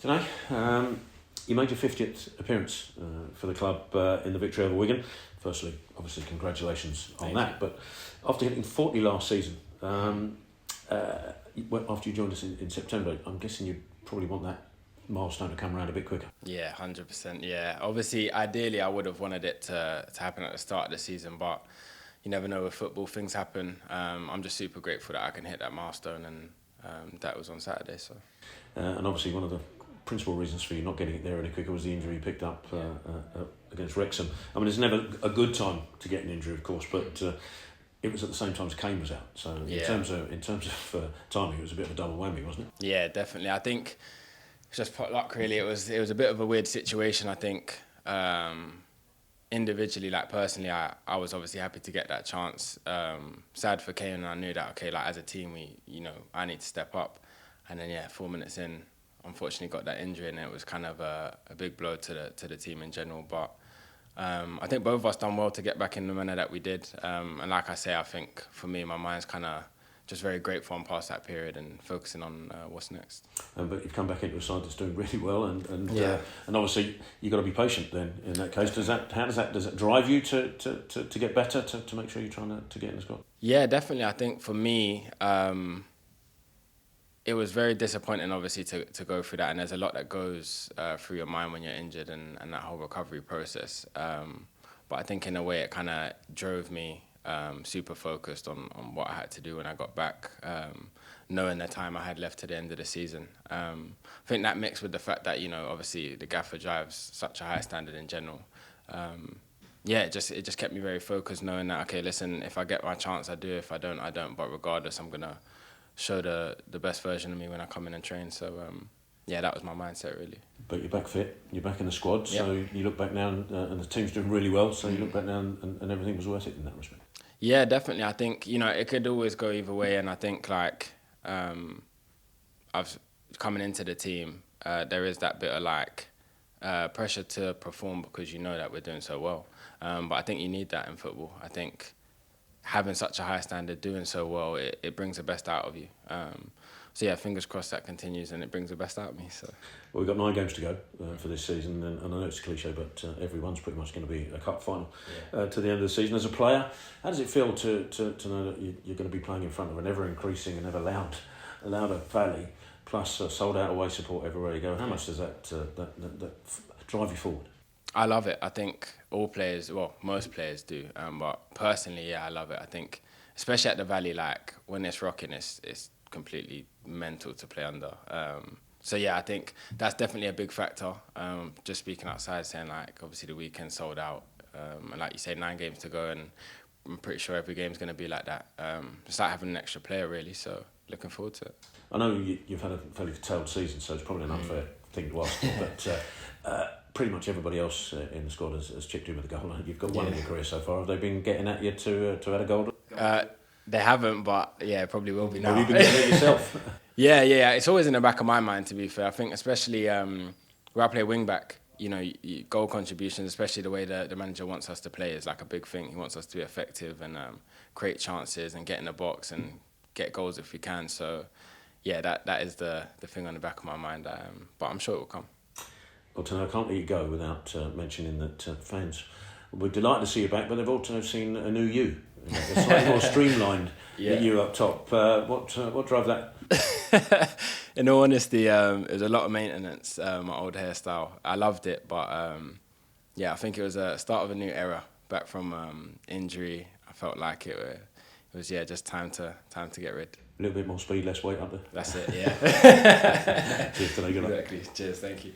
Tennai, you made your 50th appearance for the club in the victory over Wigan. Firstly, obviously, congratulations on that. But after hitting 40 last season, after you joined us in September, I'm guessing you probably want that milestone to come around a bit quicker. Yeah, 100%. Yeah, obviously, ideally, I would have wanted it to happen at the start of the season, but you never know with football, things happen. I'm just super grateful that I can hit that milestone, and that was on Saturday. So, and obviously, one of the principal reasons for you not getting it there any quicker was the injury you picked up against Wrexham. I mean, it's never a good time to get an injury, of course, but it was at the same time as Kane was out. So in terms of timing, it was a bit of a double whammy, wasn't it? Yeah, definitely. I think it's just pot luck, really. It was a bit of a weird situation. I think individually, like personally, I was obviously happy to get that chance. Sad for Kane, and I knew that as a team, I need to step up. And then 4 minutes in, unfortunately got that injury, and it was kind of a big blow to the team in general. But I think both of us done well to get back in the manner that we did. And like I say, I think for me, my mind's kind of just very grateful I'm past that period and focusing on what's next. But you've come back into a side that's doing really well, and obviously you've got to be patient. Then in that case, does that drive you to get better, to make sure you're trying to get in the squad? Yeah, definitely. I think for me, it was very disappointing, obviously, to go through that, and there's a lot that goes through your mind when you're injured and that whole recovery process. But I think in a way it kind of drove me super focused on what I had to do when I got back, knowing the time I had left to the end of the season. I think that mixed with the fact that, obviously the gaffer drives such a high standard in general. It just kept me very focused, knowing that, okay, listen, if I get my chance, I do. If I don't, I don't. But regardless, I'm going to show the best version of me when I come in and train. So, that was my mindset, really. But you're back fit, you're back in the squad, so you look back now and the team's doing really well, so you look back now and everything was worth it in that respect. Yeah, definitely. I think, it could always go either way, and I think, I've coming into the team, there is that bit of, pressure to perform because you know that we're doing so well. But I think you need that in football. I think having such a high standard, doing so well, it brings the best out of you. Fingers crossed that continues and it brings the best out of me. So, well, we've got 9 games to go for this season, and I know it's a cliche, but everyone's pretty much going to be a cup final to the end of the season. As a player, how does it feel to know that you're going to be playing in front of an ever-increasing and ever-louder Valley, plus sold-out away support everywhere you go? How much does that drive you forward? I love it. I think all players, most players do. But personally, I love it. I think, especially at the Valley, when it's rocking, it's completely mental to play under. I think that's definitely a big factor. Just speaking outside, saying obviously the weekend sold out, and like you say, 9 games to go, and I'm pretty sure every game's going to be like that. It's like having an extra player, really. So looking forward to it. I know you've had a fairly curtailed season, so it's probably an unfair thing to ask, but pretty much everybody else in the squad has chipped in with a goal. You've got one in your career so far. Have they been getting at you to add a goal? They haven't, but probably will be now. Have you been getting it yourself? Yeah. It's always in the back of my mind, to be fair. I think especially where I play wing back, goal contributions, especially the way the manager wants us to play, is a big thing. He wants us to be effective and create chances and get in the box and get goals if we can. So, that is the thing on the back of my mind. But I'm sure it will come. Well, Tennai, I can't let you go without mentioning that fans were delighted to see you back, but they've also seen a new you, a slightly more streamlined you up top. What drove that? In all honesty, it was a lot of maintenance, my old hairstyle. I loved it, but I think it was a start of a new era. Back from injury, I felt like it was just time to get rid. A little bit more speed, less weight up there. That's it, yeah. Cheers, Tennai. Exactly. Cheers, thank you.